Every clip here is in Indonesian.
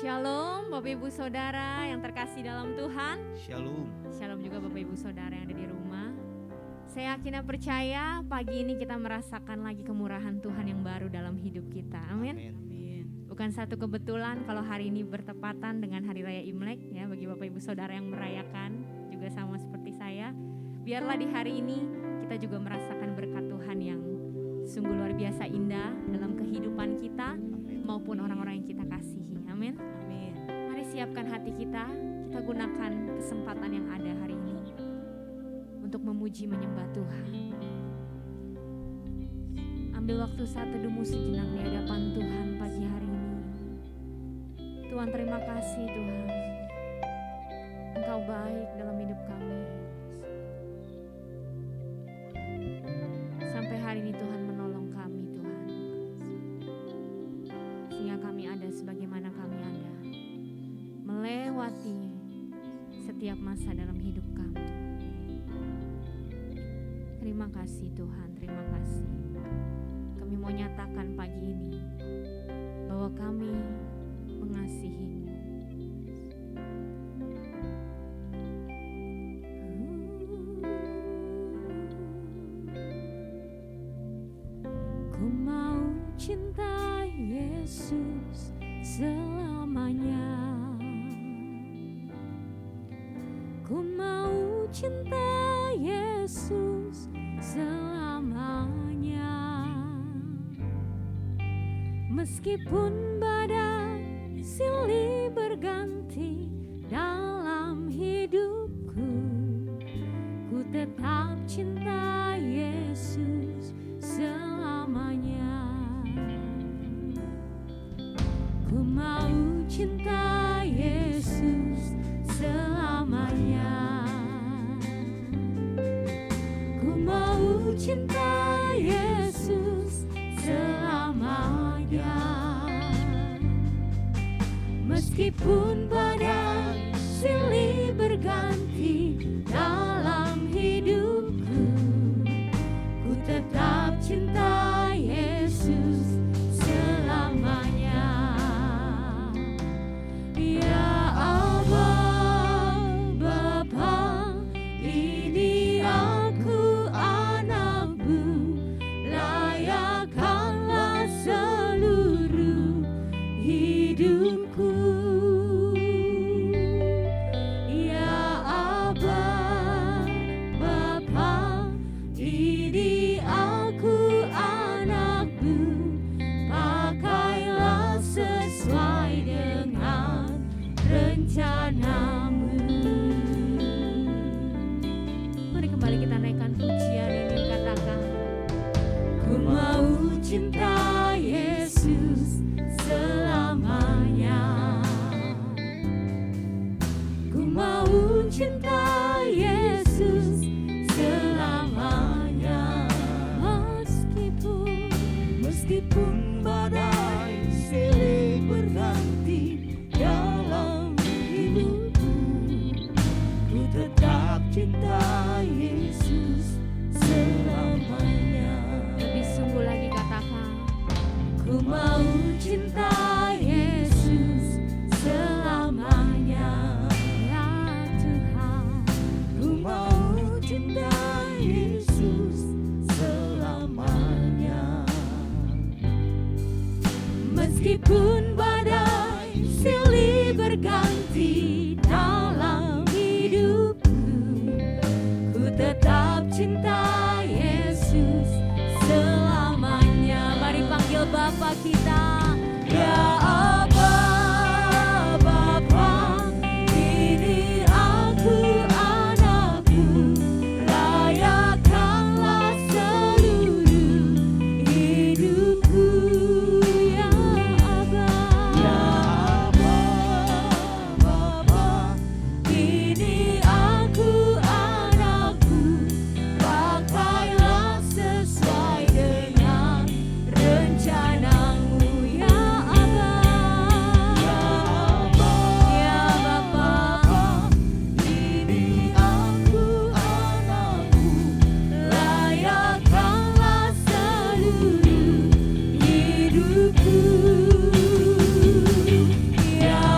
Shalom Bapak Ibu Saudara yang terkasih dalam Tuhan. Shalom. Shalom juga Bapak Ibu Saudara yang ada di rumah. Saya yakin dan percaya pagi ini kita merasakan lagi kemurahan Tuhan yang baru dalam hidup kita. Amin. Bukan satu kebetulan kalau hari ini bertepatan dengan Hari Raya Imlek ya, bagi Bapak Ibu Saudara yang merayakan juga sama seperti saya. Biarlah di hari ini kita juga merasakan berkat Tuhan yang sungguh luar biasa indah dalam kehidupan kita maupun orang-orang yang kita kasihi. Amin. Amin. Mari siapkan hati kita gunakan kesempatan yang ada hari ini untuk memuji menyembah Tuhan. Ambil waktu saat teduhmu sejenak di hadapan Tuhan pagi hari ini. Tuhan, terima kasih Tuhan. Engkau baik dalam hidup kami. Sampai hari ini Tuhan menolong kami Tuhan. Sehingga kami ada sebagaimana kami ada. Melewati setiap masa dalam hidup kami. Terima kasih Tuhan, terima kasih. Kami mau nyatakan pagi ini bahwa kami mengasihi-Mu. Ku mau cinta Yesus selamanya. Ku mau cinta Yesus selamanya. Meskipun badai silih berganti dalam hidupku, ku tetap cinta Yesus selamanya. Ku mau cinta Yesus selamanya. Ku mau cinta Yesus selamanya. Meskipun badai silih berganti dalam hidupku, ku tetap cinta Yesus selamanya. Ya Allah, Bapa, ini aku anakmu, layakkanlah seluruh hidupku. Ya Aba, Bapa, ini aku anakmu, pakailah sesuai dengan rencanamu. Mari kembali kita naikkan pujian ini, katakan, ku mau cinta Yesus selamanya. Ku mau cinta Yesus selamanya. Meskipun badai silih berganti dalam hidupku, ku tetap cinta Yesus selamanya. Lebih sungguh lagi katakan, Ku mau cinta Yesus selamanya. ya Tuhan. Ku mau cinta Yesus selamanya. Meskipun badai silih berganti dalam hidupku, ku tetap cinta Yesus selamanya. Mari panggil Bapa kita. Ya Aba, Bapa, ini aku anakmu, layakkanlah seluruh hidupku. Ya Aba, Bapa, ini aku anakmu, pakailah sesuai dengan rencanamu. Ya Aba, ya Bapa, ini aku anakmu, layakkanlah seluruh hidupku. Ya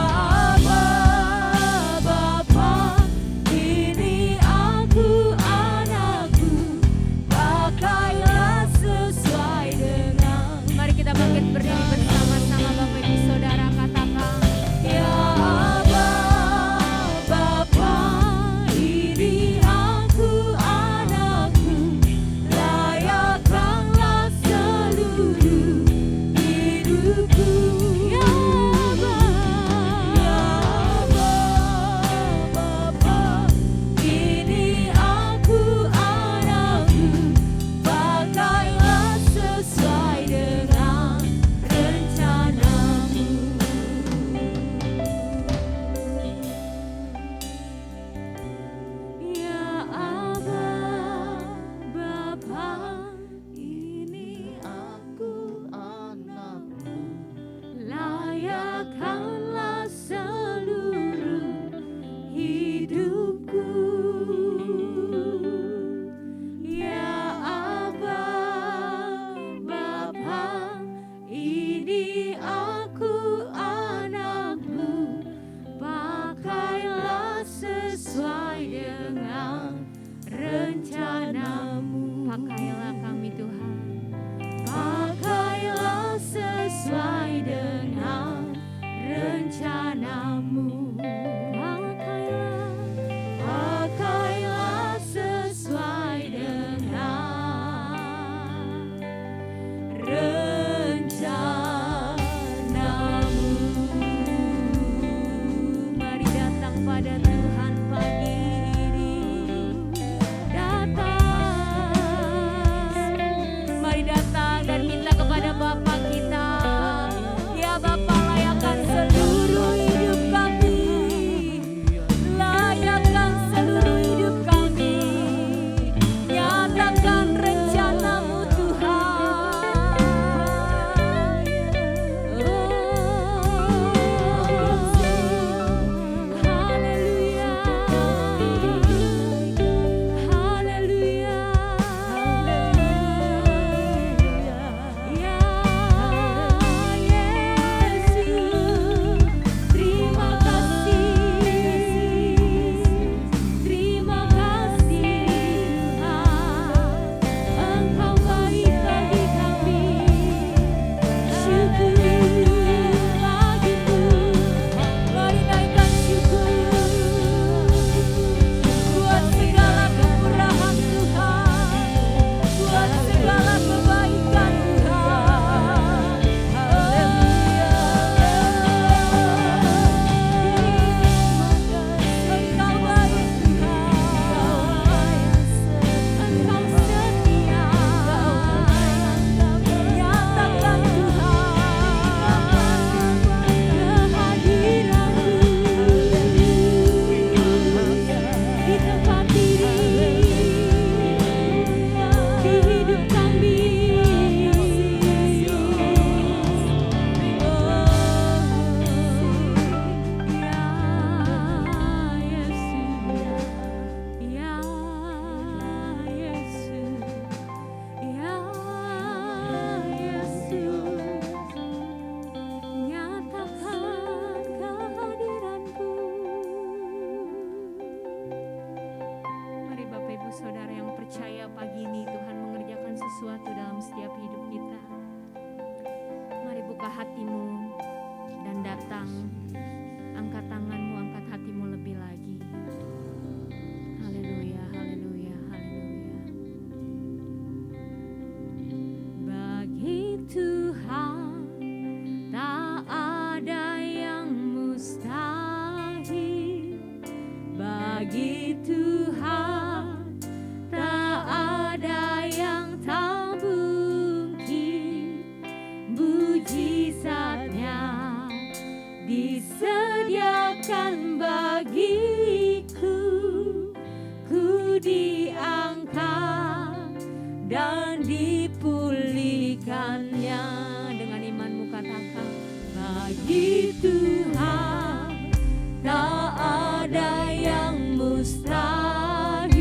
namamu. Pakailah sesuai dengan rencanamu. Mari datang pada Tuhan pagi ini. Datang. Mari datang dan minta kepada Bapa kita. Ya Bapa, layakkan seluruh hidup kami. Layakkan seluruh hidup kami. Nyatakan rencanamu Tuhan. Haleluya. Haleluya. Ya Yesus, terima kasih. Terima kasih Tuhan. Engkau baik bagi kami. Syukur bagimu. Mari naikkan syukur buat segala kemurahan Tuhan, buat segala kebaikan Tuhan. Engkau baik Tuhan, Engkau setia. Nyatakan Tuhan kehadiran-Mu di tempat ini, di hidup kami. Ya Yesus, ya Yesus, nyatakan kehadiran-Mu. Mari Bapak Ibu Saudara yang percaya pagi ini Tuhan mengerjakan sesuatu dalam setiap hidup kita. Mari buka hatimu dan datang. Angkat tanganmu, angkat hatimu lebih lagi. Haleluya, haleluya, haleluya. Bagi Tuhan tak ada yang mustahil. Bagi Tuhan tak ada yang tak mungkin. Mujizatnya disediakan bagiku. Ku diangkat dan dipulihkannya. Dengan imanmu katakan, bagi Tuhan tak ada yang mustahil.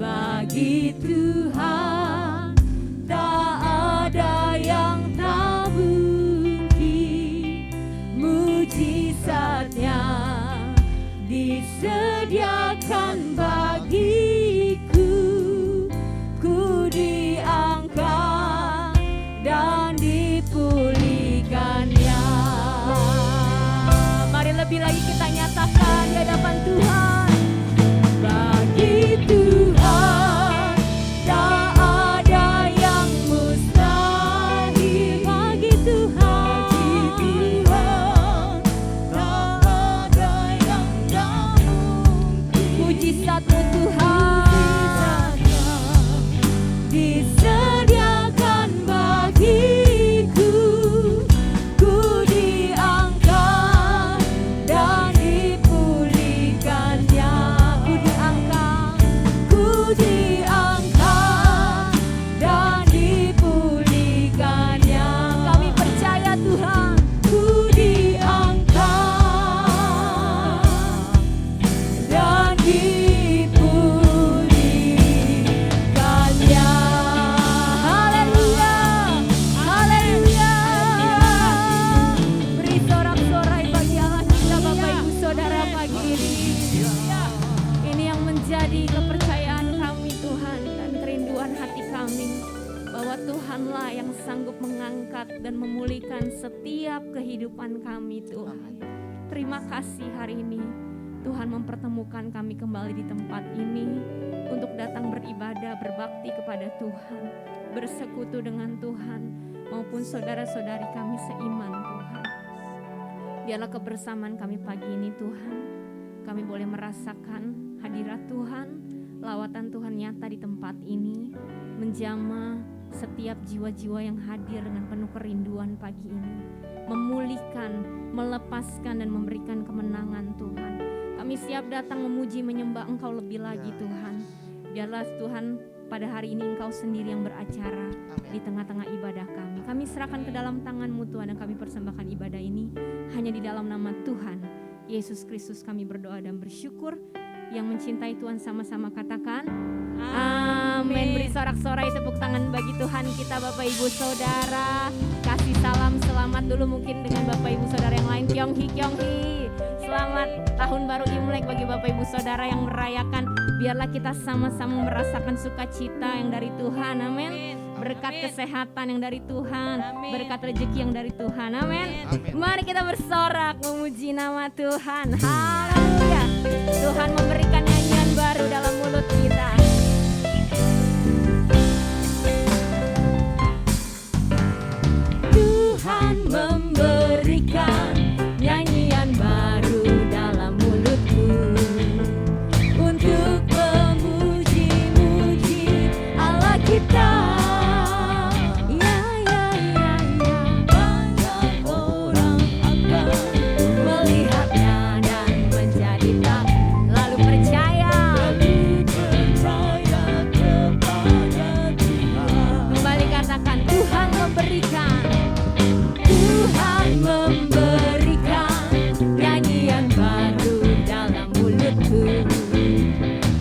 Bagi Tuhan tak ada yang tak mungkin. Mujizatnya disediakan bagiku. Ku diangkat dan dipulihkannya. Mari lebih lagi kita nyatakan di hadapan Tuhan. Bagi Tuhan tak ada yang mustahil. Bagi Tuhan tak ada yang tak mungkin. mujizat-Mu Tuhan disediakan bagiku. Ku diangkat dan dipulihkannya. Ku diangkat dan dipulihkannya. Kami percaya Tuhan. Ku diangkat dan dipulihkannya. Haleluya, haleluya. Beri sorak-sorai bagi Allah kita Bapak Ibu Saudara pagi ini. Ini yang menjadi kepercayaan kami Tuhan dan kerinduan hati kami, bahwa Tuhanlah yang sanggup mengangkat dan memulihkan setiap kehidupan kami Tuhan. terima kasih hari ini Tuhan mempertemukan kami kembali di tempat ini untuk datang beribadah, berbakti kepada Tuhan, bersekutu dengan Tuhan maupun saudara-saudari kami seiman Tuhan. Biarlah kebersamaan kami pagi ini Tuhan, kami boleh merasakan hadirat Tuhan, lawatan Tuhan nyata di tempat ini, menjamah setiap jiwa-jiwa yang hadir dengan penuh kerinduan pagi ini, memulihkan, melepaskan dan memberikan kemenangan Tuhan. Kami siap datang memuji menyembah Engkau lebih lagi Tuhan. Biarlah Tuhan pada hari ini Engkau sendiri yang beracara di tengah-tengah ibadah kami. Kami serahkan ke dalam tangan-Mu Tuhan dan kami persembahkan ibadah ini hanya di dalam nama Tuhan Yesus Kristus kami berdoa dan bersyukur. Yang mencintai Tuhan sama-sama katakan amin. Beri sorak-sorai tepuk tangan bagi Tuhan kita Bapak Ibu Saudara. Kasih salam selamat dulu mungkin dengan Bapak Ibu Saudara yang lain. Kyonghi. Selamat tahun baru Imlek bagi Bapak Ibu Saudara yang merayakan. Biarlah kita sama-sama merasakan sukacita yang dari Tuhan. Amin. Berkat kesehatan yang dari Tuhan, berkat rezeki yang dari Tuhan. Amin. Mari kita bersorak memuji nama Tuhan. Haleluya. Tuhan memberikan nyanyian baru dalam mulut kita. Tuhan memberikan nyanyian baru dalam mulutku untuk memuji-muji Allah kita. Banyak orang akan melihatnya dan menjadi tak lalu percaya kepada Tuhan. Kembali katakan Tuhan memberikan nyanyian baru dalam mulutku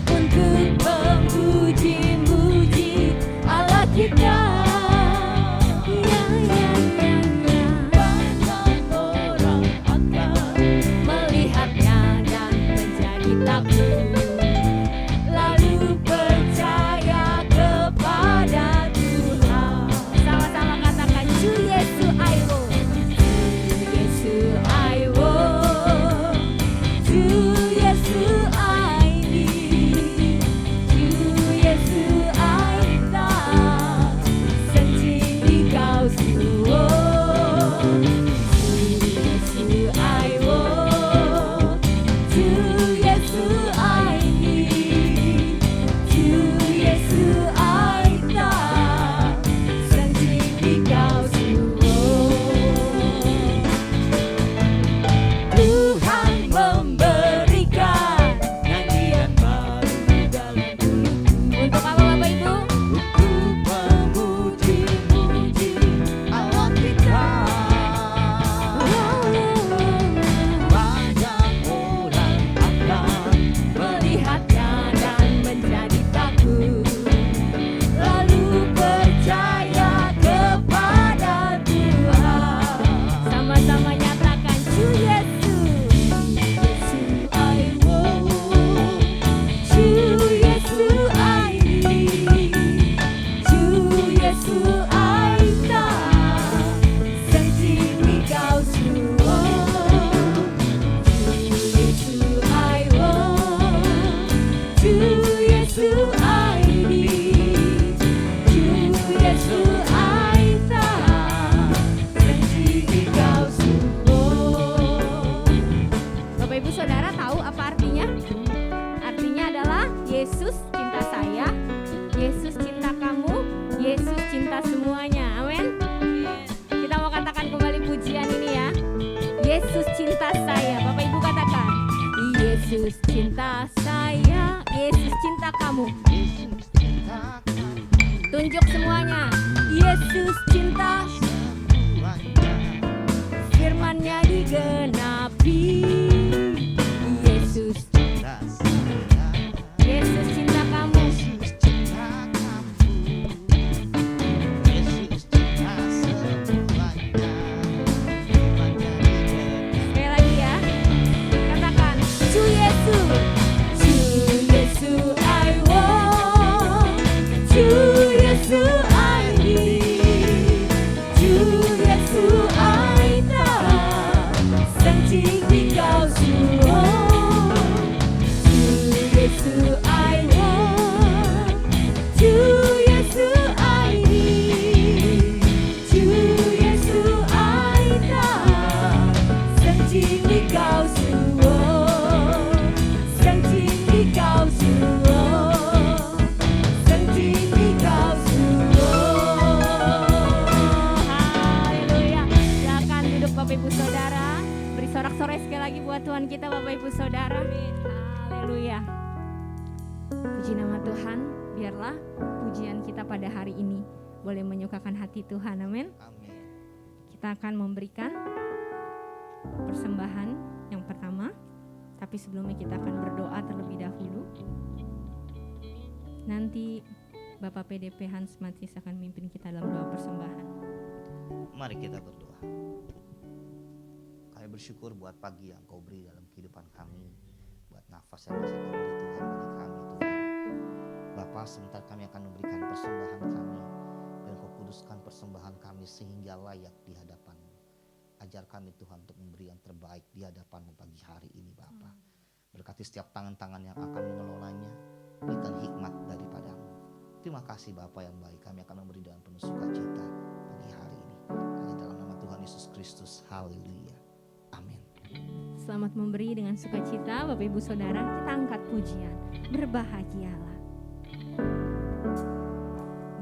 untuk memuji-muji Allah kita. Banyak orang akan melihatnya dan menjadi takut lalu percaya kepada Tuhan. Sama-sama katakan Ju Yesus I will. Yesus cinta saya, Yesus cinta kamu, Yesus cinta semuanya. Amin. Kita mau katakan kembali pujian ini ya. Yesus cinta saya. Bapak Ibu katakan, Yesus cinta saya, Yesus cinta kamu. Tunjuk semuanya. Yesus cinta, firman-Nya digenapi. Yesus cinta kamu. Sekali lagi ya. Katakan, Ju Yesus, Ju Yesus I want, Ju Yesus I need. kita Bapak Ibu Saudara. Haleluya. Puji nama Tuhan, biarlah pujian kita pada hari ini boleh menyukakan hati Tuhan. Amin. Kita akan memberikan persembahan yang pertama, tapi sebelumnya kita akan berdoa terlebih dahulu. Nanti Bapak PDP Hans Matis akan memimpin kita dalam doa persembahan. Mari kita berdoa. Kami bersyukur buat pagi yang Kau beri dalam kehidupan kami, buat nafas yang masih Kau beri Tuhan bagi kami Tuhan. Bapa, sebentar kami akan memberikan persembahan kami, dan Kau kuduskan persembahan kami sehingga layak di hadapan-Mu. Ajar kami Tuhan untuk memberi yang terbaik di hadapan-Mu pagi hari ini Bapa. Berkati setiap tangan-tangan yang akan mengelolanya, berikan hikmat daripada-Mu. Terima kasih Bapa yang baik, kami akan memberi dengan penuh sukacita pagi hari ini. Hanya dalam nama Tuhan Yesus Kristus, haleluya, amin. Selamat memberi dengan sukacita Bapak Ibu Saudara, kita angkat pujian. Berbahagialah.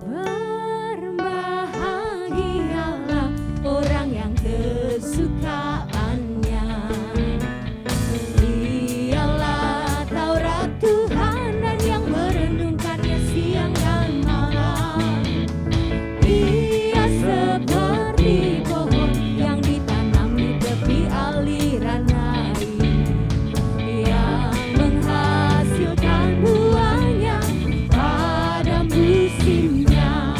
Berbahagialah orang yang kesukaannya ialah Taurat Tuhan dan yang merenungkannya siang dan malam. Ia seperti pohon yang ditanam di tepi aliran air, yang menghasilkan buahnya pada musimnya,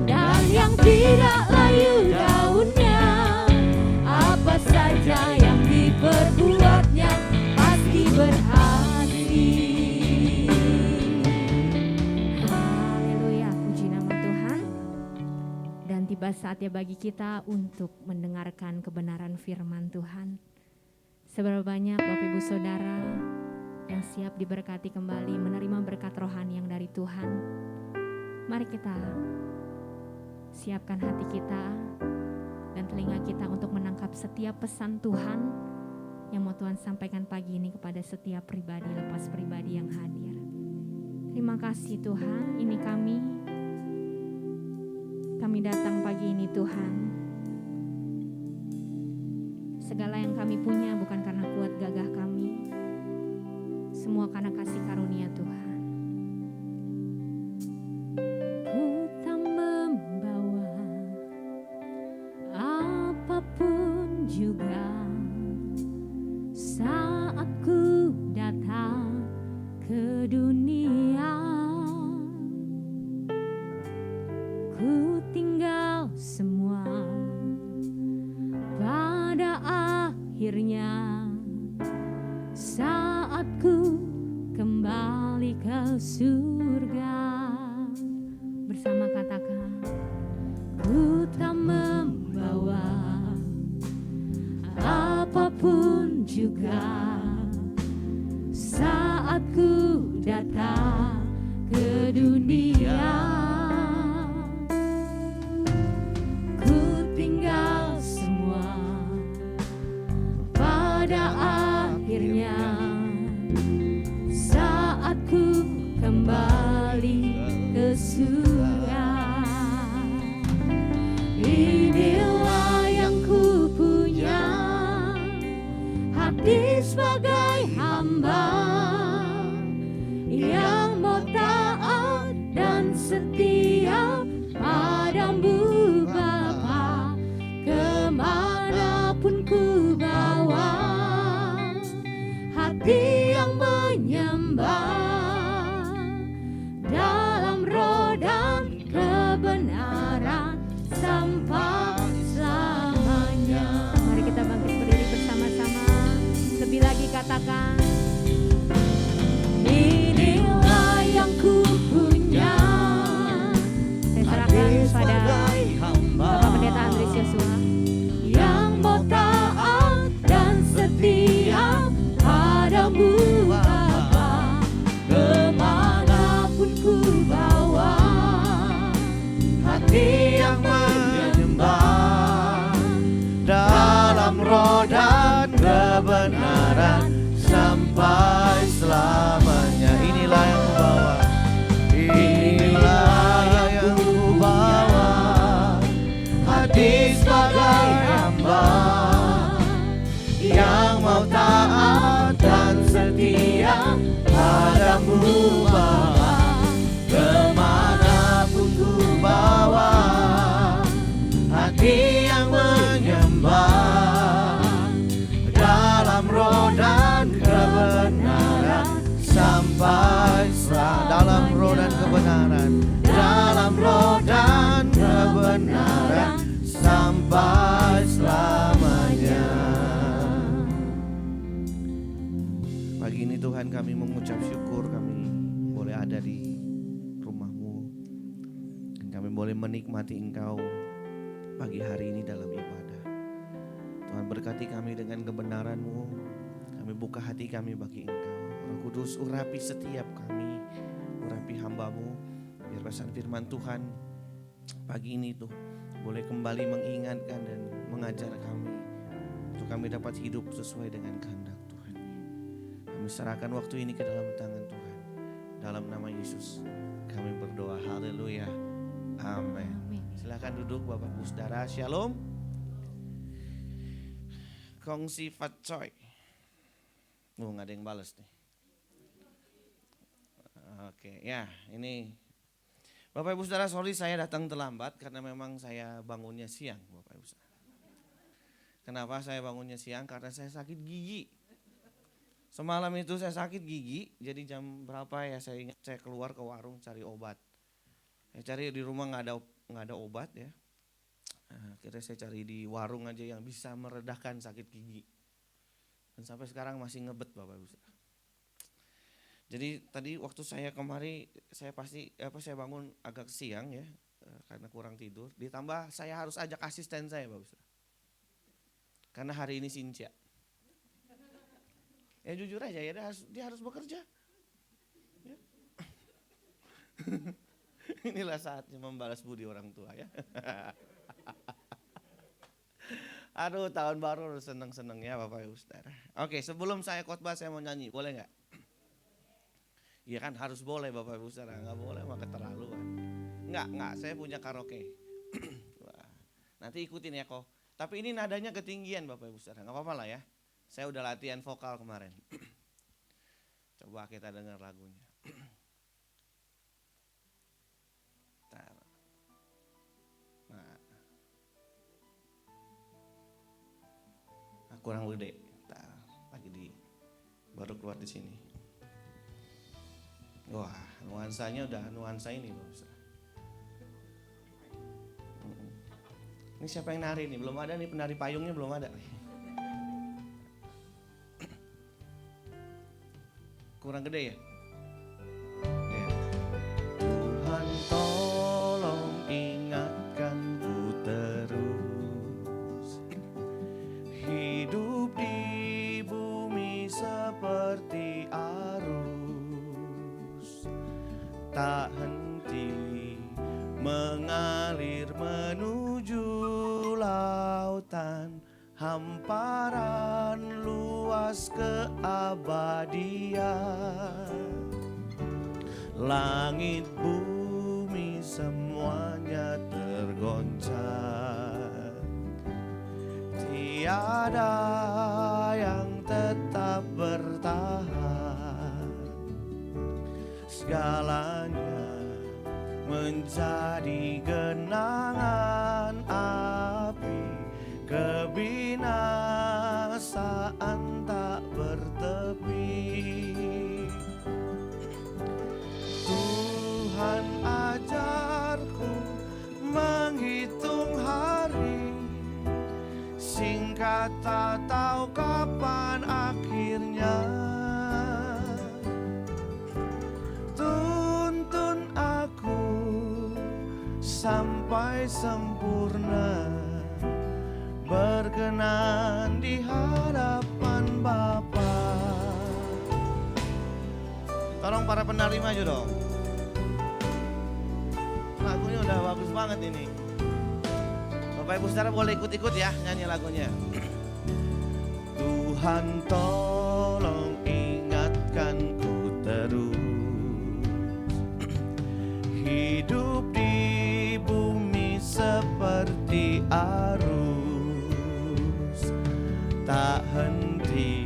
dan yang tidak layu daunnya. Apa saja yang diperbuatnya pasti berhasil. Haleluya, puji nama Tuhan. Dan tiba saatnya bagi kita untuk mendengarkan kebenaran firman Tuhan. Seberapa banyak Bapak Ibu Saudara yang siap diberkati kembali menerima berkat rohani yang dari Tuhan. Mari kita siapkan hati kita dan telinga kita untuk menangkap setiap pesan Tuhan yang mau Tuhan sampaikan pagi ini kepada setiap pribadi lepas pribadi yang hadir. Terima kasih Tuhan, ini kami datang pagi ini Tuhan. Segala yang kami punya bukan karena kuat gagah kami, semua karena kasih karunia Tuhan. Ku tak membawa apapun juga saat ku datang ke dunia. Ku tinggal semua pada akhirnya saat ku kembali ke surga. Bersama katakan, ku tak membawa apapun juga saat ku datang ke dunia. Ku tinggal semua pada akhirnya saat ku kembali ke surga. Inilah yang ku punya, hati sebagai hamba yang mau taat dan setia padamu Bapa. Kemanapun ku bawa, hati yang menyembah dalam roh dan kebenaran sampai selamanya. Mari kita bangkit berdiri bersama-sama. Lebih lagi katakan, inilah yang ku punya. Saya serahkan pada Bapak Pendeta Andres Yosua, yang mau taat dan setia padamu Bapa. Kemanapun ku bawa, hati yang menyembah Dalam roh dan kebenaran sampai selamanya. Inilah yang ku bawa, inilah yang ku bawa, hati sebagai hamba yang mau taat bawa, kemanapun ku bawa, hati yang menyembah dalam roh dan kebenaran sampai dalam roh dan kebenaran, dalam roh dan kebenaran sampai selamanya. Pagi ini Tuhan kami mengucap syukur kami boleh ada di rumah-Mu dan kami boleh menikmati Engkau pagi hari ini dalam ibadah. Tuhan berkati kami dengan kebenaran-Mu, kami buka hati kami bagi Engkau. Roh Kudus urapi setiap kami, urapi hamba-Mu, biar pesan firman Tuhan pagi ini tuh boleh kembali mengingatkan dan mengajar kami untuk kami dapat hidup sesuai dengan kehendak Tuhan. Kami serahkan waktu ini ke dalam tangan Tuhan. Dalam nama Yesus kami berdoa, haleluya, amin. Silakan duduk Bapak Ibu Saudara, shalom. Kongsi Fatcoy. Nggak ada yang balas nih. Oke, ya ini Bapak Ibu Saudara, sorry saya datang terlambat karena memang saya bangunnya siang Bapak Ibu Saudara. Kenapa saya bangunnya siang? Karena saya sakit gigi. Semalam itu saya sakit gigi, jadi jam berapa ya saya ingat saya keluar ke warung cari obat. Saya cari di rumah nggak ada obat ya. Akhirnya saya cari di warung aja yang bisa meredakan sakit gigi. Dan sampai sekarang masih ngebet Bapak Ibu Saudara. Jadi tadi waktu saya kemari saya bangun agak siang ya karena kurang tidur. Ditambah saya harus ajak asisten saya Bapak Saudara. Karena hari ini Sincia. Ya jujur aja ya dia harus bekerja. Ya. Inilah saatnya membalas budi orang tua ya. Aduh tahun baru harus seneng-seneng ya Bapak Ibu Saudara. Oke, sebelum saya khotbah saya mau nyanyi, boleh nggak? Iya kan harus boleh Bapak Ibu Saudara, nggak boleh maka keterlaluan. Nggak, saya punya karaoke. Wah, nanti ikutin ya kok. Tapi ini nadanya ketinggian Bapak Ibu Saudara, nggak apa-apa lah ya. Saya udah latihan vokal kemarin. Coba kita dengar lagunya. Nah, kurang gede. Lagi baru keluar di sini. Wah, nuansanya udah nuansa ini Bapak. Ini siapa yang nari nih? Belum ada nih penari payungnya belum ada. Kurang gede ya? Tuhan tolong ingatkanku terus, hidup di bumi seperti arus, tak henti mengalir menuju lautan, hamparan luas keabadian. Langit bumi semuanya tergoncang, tiada yang tetap bertahan, segalanya menjadi genangan api, kebinasaan tak bertepi. Tuhan ajarku menghitung hari, singkat tak tahu kapan akhirnya. Tuntun aku sampai sempurna, berkenan di hadapan Bapa. Tolong para penari maju dong. Lagunya udah bagus banget ini. Bapak Ibu Saudara boleh ikut-ikut ya nyanyi lagunya. Tuhan tolong ingatkanku terus, hidup di bumi seperti arus, tak henti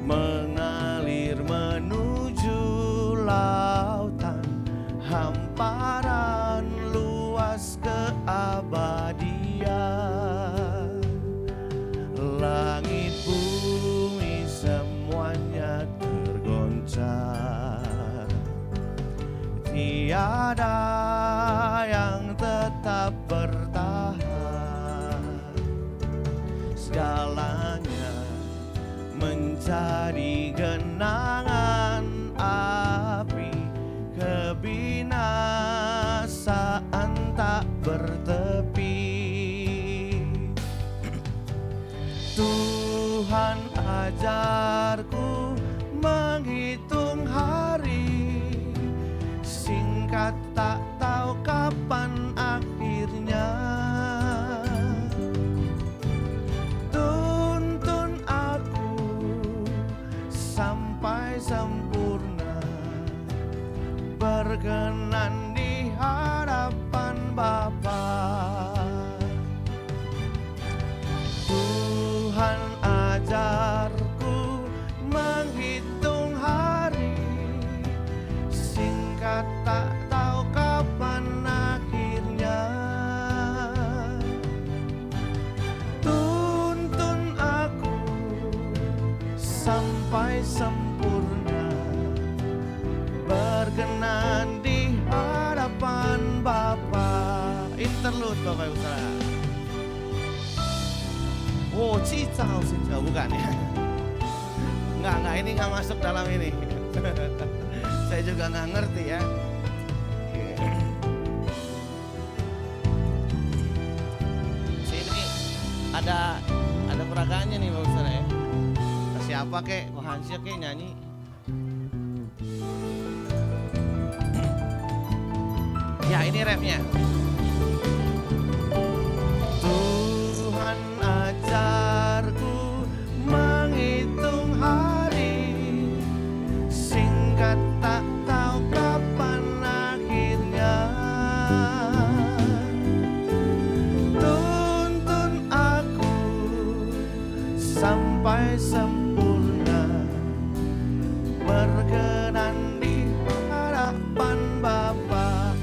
mengalir menuju ada yang tetap bertahan. Segalanya menjadi genangan api, kebinasaan tak bertepi. Tuhan ajarku menghitung hari, singkat tak tahu kapan akhirnya. Tuntun aku sampai sempurna, berkenan di hadapan Bapa. Tuhan ajarku menghitung hari, singkat tak tahu kapan akhirnya. Tuntun aku sampai sempurna, berkenan di hadapan Bapa. Interlude Bapak Ibu Saudara. Oh, cicau bukan ya? Enggak, ini enggak masuk dalam ini. Saya juga enggak ngerti ya. Sini ada peragaannya nih Bapak Saudara ya. Siapa kek? Oh, Hansia kek nyanyi. Ya, ini rapnya. Tuhan ajarku menghitung hari, singkat tak tahu kapan akhirnya. Tuntun aku sampai sempurna, berkenan di hadapan Bapa.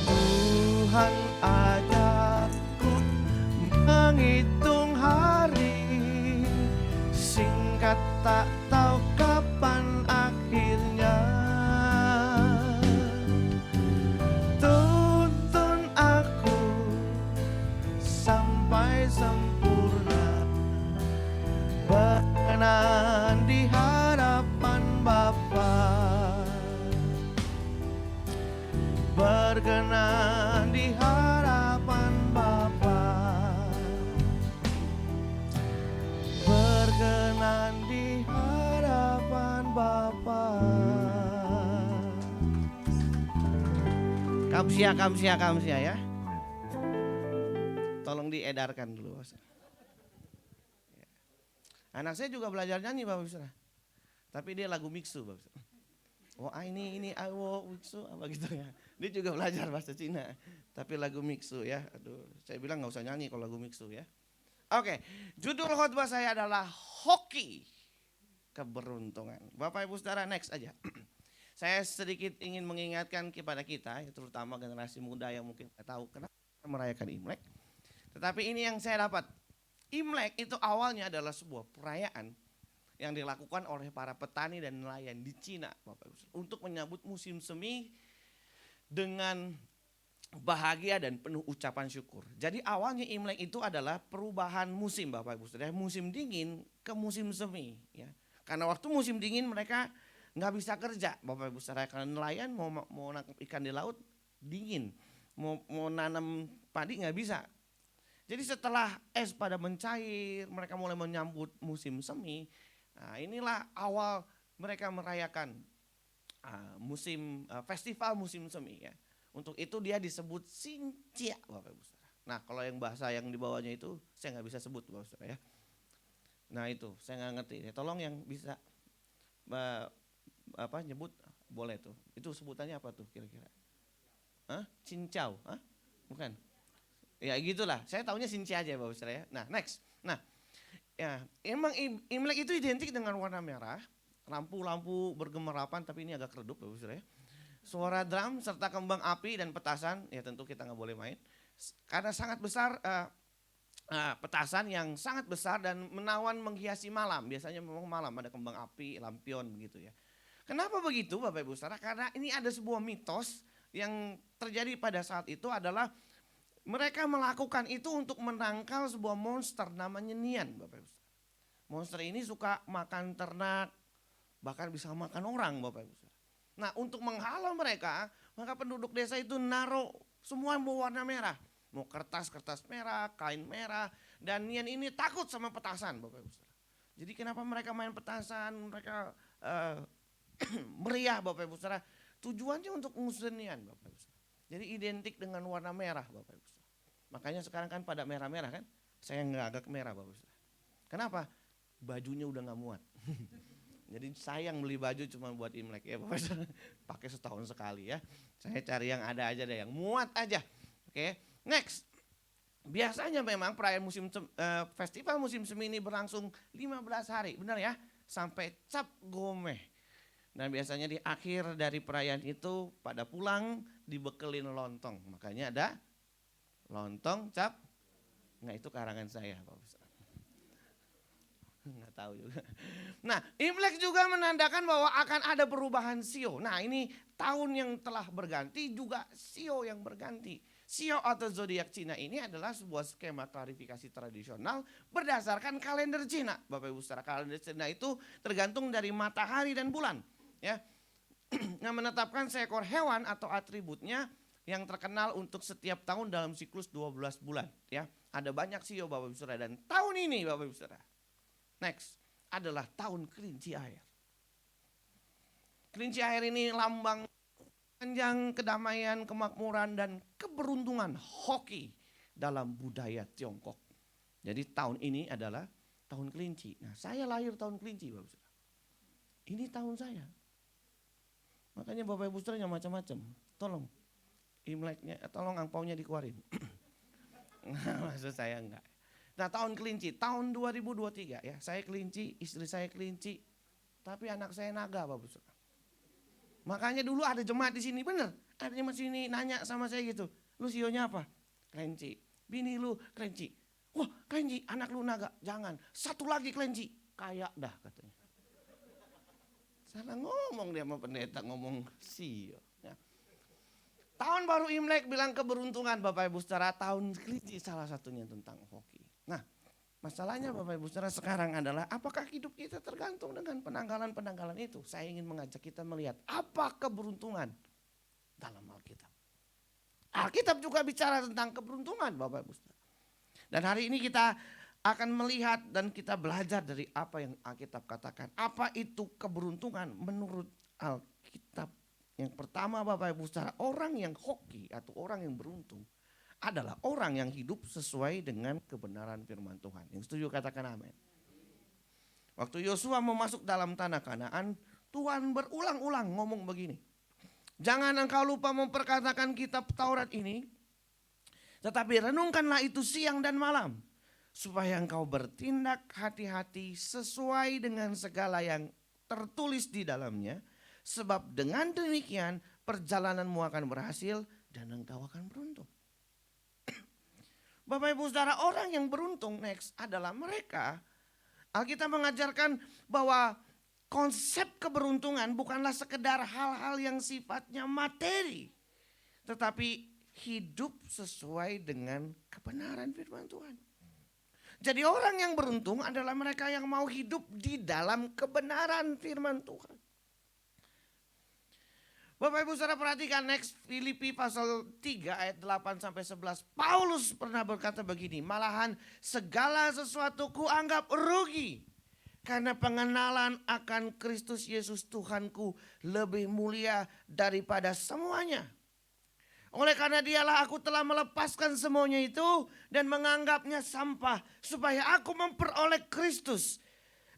Tuhan ajarku menghitung hari, singkat tak tahu kapan akhirnya. Tuntun aku sampai sempurna, berkenan di hadapan Bapa. Berkenan di hadapan Bapa, berkenan di hadapan Bapa. Kamsia ya. Tolong diedarkan dulu. Anak saya juga belajar nyanyi Bapak Ibu. Tapi dia lagu mixu Bapak Ibu. Oh ini awo mixu apa gitu ya. Dia juga belajar bahasa Cina, tapi lagu mixu ya. Aduh, saya bilang nggak usah nyanyi kalau lagu mixu ya. Oke, judul khotbah saya adalah hoki keberuntungan. Bapak Ibu Saudara, next aja. Saya sedikit ingin mengingatkan kepada kita, terutama generasi muda yang mungkin nggak tahu kenapa merayakan Imlek. Tetapi ini yang saya dapat, Imlek itu awalnya adalah sebuah perayaan yang dilakukan oleh para petani dan nelayan di Cina, Bapak Ibu, untuk menyambut musim semi dengan bahagia dan penuh ucapan syukur. Jadi awalnya Imlek itu adalah perubahan musim Bapak Ibu, dari musim dingin ke musim semi. Ya. Karena waktu musim dingin mereka nggak bisa kerja, Bapak Ibu, karena nelayan mau nangkap ikan di laut dingin, mau nanam padi nggak bisa. Jadi setelah es pada mencair, mereka mulai menyambut musim semi. Nah, inilah awal mereka merayakan festival musim semi ya. Untuk itu dia disebut Xinjia Bapak Ibu Saudara. Nah, kalau yang bahasa yang di bawahnya itu saya nggak bisa sebut Bapak Ibu Saudara ya. Nah, itu saya nggak ngerti. Tolong yang bisa nyebut boleh tuh. Itu sebutannya apa tuh kira-kira? Cincau? Bukan. Ya gitulah. Saya taunya Xinjia aja Bapak Ibu Saudara ya. Nah, next. Nah, ya, emang Imlek itu identik dengan warna merah, lampu-lampu bergemerapan, tapi ini agak redup Bapak Ibu Saudara ya. Suara drum serta kembang api dan petasan, ya tentu kita nggak boleh main. Karena sangat besar petasan yang sangat besar dan menawan menghiasi malam. Biasanya memang malam ada kembang api, lampion begitu ya. Kenapa begitu Bapak Ibu Saudara? Karena ini ada sebuah mitos yang terjadi pada saat itu adalah mereka melakukan itu untuk menangkal sebuah monster namanya Nian Bapak Ibu Saudara. Monster ini suka makan ternak, bahkan bisa makan orang Bapak Ibu Saudara. Nah untuk menghalau mereka, maka penduduk desa itu naruh semua warna merah. Mau kertas merah, kain merah. Dan Nian ini takut sama petasan Bapak Ibu Saudara. Jadi kenapa mereka main petasan, mereka meriah Bapak Ibu Saudara. Tujuannya untuk mengusir Nian Bapak Ibu Saudara. Jadi identik dengan warna merah Bapak Ibu Saudara. Makanya sekarang kan pada merah-merah kan. Saya nggak agak merah Bapak Ibu Saudara. Kenapa? Bajunya udah nggak muat. Jadi sayang beli baju cuma buat Imlek ya Bapak Saudara. Pakai setahun sekali ya. Saya cari yang ada aja deh, yang muat aja. Oke, next. Biasanya memang perayaan festival musim semi ini berlangsung 15 hari, benar ya? Sampai Cap Gomeh. Dan biasanya di akhir dari perayaan itu pada pulang dibekelin lontong. Makanya ada lontong cap. Nggak, itu karangan saya Bapak Saudara. Nggak tahu juga. Nah, Imlek juga menandakan bahwa akan ada perubahan sio. Nah, ini tahun yang telah berganti juga sio yang berganti. Sio atau zodiak Cina ini adalah sebuah skema klarifikasi tradisional berdasarkan kalender Cina. Bapak Ibu Saudara, kalender Cina itu tergantung dari matahari dan bulan. Ya, yang menetapkan seekor hewan atau atributnya yang terkenal untuk setiap tahun dalam siklus 12 bulan. Ya, ada banyak sio Bapak Ibu Saudara, dan tahun ini Bapak Ibu Saudara, next adalah tahun kelinci air. Kelinci air ini lambang panjang kedamaian, kemakmuran, dan keberuntungan hoki dalam budaya Tiongkok. Jadi tahun ini adalah tahun kelinci. Nah, saya lahir tahun kelinci Bapak Saudara. Ini tahun saya. Makanya Bapak Ibu Saudara yang macam-macam. Tolong Imleknya, tolong angpaunya dikeluarin. Maksud saya enggak. Nah, tahun kelinci, tahun 2023 ya. Saya kelinci, istri saya kelinci, tapi anak saya naga Bapak Saudara. Makanya dulu ada jemaat di sini, bener. Ada jemaat sini nanya sama saya gitu. Lu sionya apa? Kelinci. Bini lu kelinci. Wah, kelinci, anak lu naga. Jangan, satu lagi kelinci. Kayak dah katanya. Salah ngomong dia sama pendeta, ngomong sio. Ya. Tahun baru Imlek bilang keberuntungan Bapak Ibu Saudara. Tahun kelinci salah satunya tentang hoki. Nah, masalahnya Bapak Ibu Saudara sekarang adalah apakah hidup kita tergantung dengan penanggalan-penanggalan itu? Saya ingin mengajak kita melihat apa keberuntungan dalam Alkitab. Alkitab juga bicara tentang keberuntungan Bapak Ibu Saudara. Dan hari ini kita akan melihat dan kita belajar dari apa yang Alkitab katakan. Apa itu keberuntungan menurut Alkitab? Yang pertama Bapak Ibu Saudara, orang yang hoki atau orang yang beruntung adalah orang yang hidup sesuai dengan kebenaran firman Tuhan. Yang setuju katakan amin. Waktu Yosua mau masuk dalam tanah Kanaan, Tuhan berulang-ulang ngomong begini. Jangan engkau lupa memperkatakan kitab Taurat ini, tetapi renungkanlah itu siang dan malam, supaya engkau bertindak hati-hati sesuai dengan segala yang tertulis di dalamnya, sebab dengan demikian perjalananmu akan berhasil dan engkau akan beruntung. Bapak Ibu Saudara, orang yang beruntung next adalah mereka. Alkitab mengajarkan bahwa konsep keberuntungan bukanlah sekedar hal-hal yang sifatnya materi, tetapi hidup sesuai dengan kebenaran firman Tuhan. Jadi orang yang beruntung adalah mereka yang mau hidup di dalam kebenaran firman Tuhan. Bapak Ibu Saudara perhatikan next, Filipi pasal 3 ayat 8 sampai 11. Paulus pernah berkata begini, malahan segala sesuatu kuanggap rugi karena pengenalan akan Kristus Yesus Tuhanku lebih mulia daripada semuanya. Oleh karena dialah aku telah melepaskan semuanya itu dan menganggapnya sampah supaya aku memperoleh Kristus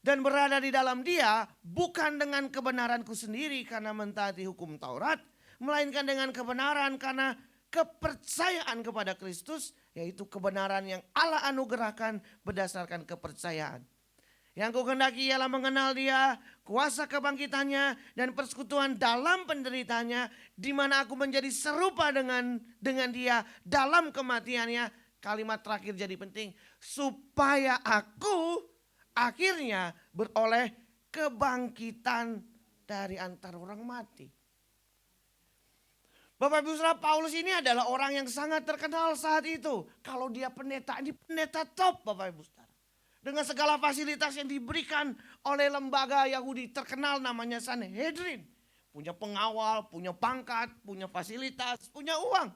dan berada di dalam Dia bukan dengan kebenaranku sendiri karena mentaati hukum Taurat, melainkan dengan kebenaran karena kepercayaan kepada Kristus, yaitu kebenaran yang Allah anugerahkan berdasarkan kepercayaan. Yang kukendaki ialah mengenal Dia, kuasa kebangkitannya dan persekutuan dalam penderitanya, di mana aku menjadi serupa dengan Dia dalam kematiannya. Kalimat terakhir jadi penting, supaya aku akhirnya beroleh kebangkitan dari antara orang mati. Bapak Ibu Saudara, Paulus ini adalah orang yang sangat terkenal saat itu. Kalau dia pendeta, ini pendeta top Bapak Ibu Saudara. Dengan segala fasilitas yang diberikan oleh lembaga Yahudi terkenal namanya Sanhedrin. Punya pengawal, punya pangkat, punya fasilitas, punya uang.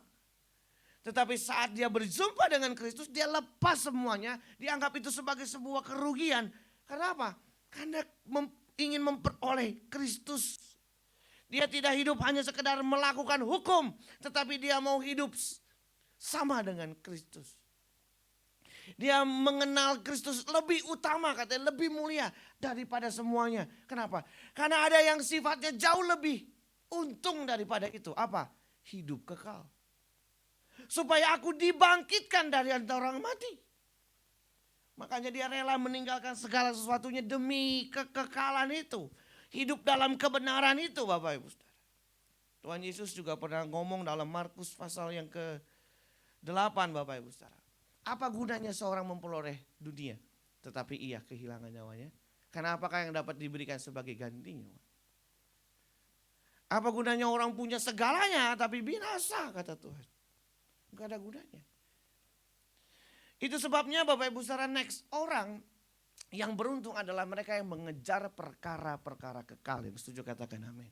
Tetapi saat dia berjumpa dengan Kristus, dia lepas semuanya. Dianggap itu sebagai sebuah kerugian. Kenapa? Karena ingin memperoleh Kristus. Dia tidak hidup hanya sekedar melakukan hukum, tetapi dia mau hidup sama dengan Kristus. Dia mengenal Kristus lebih utama, katanya lebih mulia daripada semuanya. Kenapa? Karena ada yang sifatnya jauh lebih untung daripada itu. Apa? Hidup kekal. Supaya aku dibangkitkan dari antara orang mati. Makanya dia rela meninggalkan segala sesuatunya demi kekekalan itu. Hidup dalam kebenaran itu Bapak Ibu Saudara. Tuhan Yesus juga pernah ngomong dalam Markus pasal yang ke-8 Bapak Ibu Saudara. Apa gunanya seorang memperoleh dunia tetapi ia kehilangan nyawanya? Karena apakah yang dapat diberikan sebagai gantinya? Apa gunanya orang punya segalanya tapi binasa, kata Tuhan. Enggak ada gunanya. Itu sebabnya Bapak Ibu Saudara, next orang yang beruntung adalah mereka yang mengejar perkara-perkara kekal. Yang setuju katakan amin.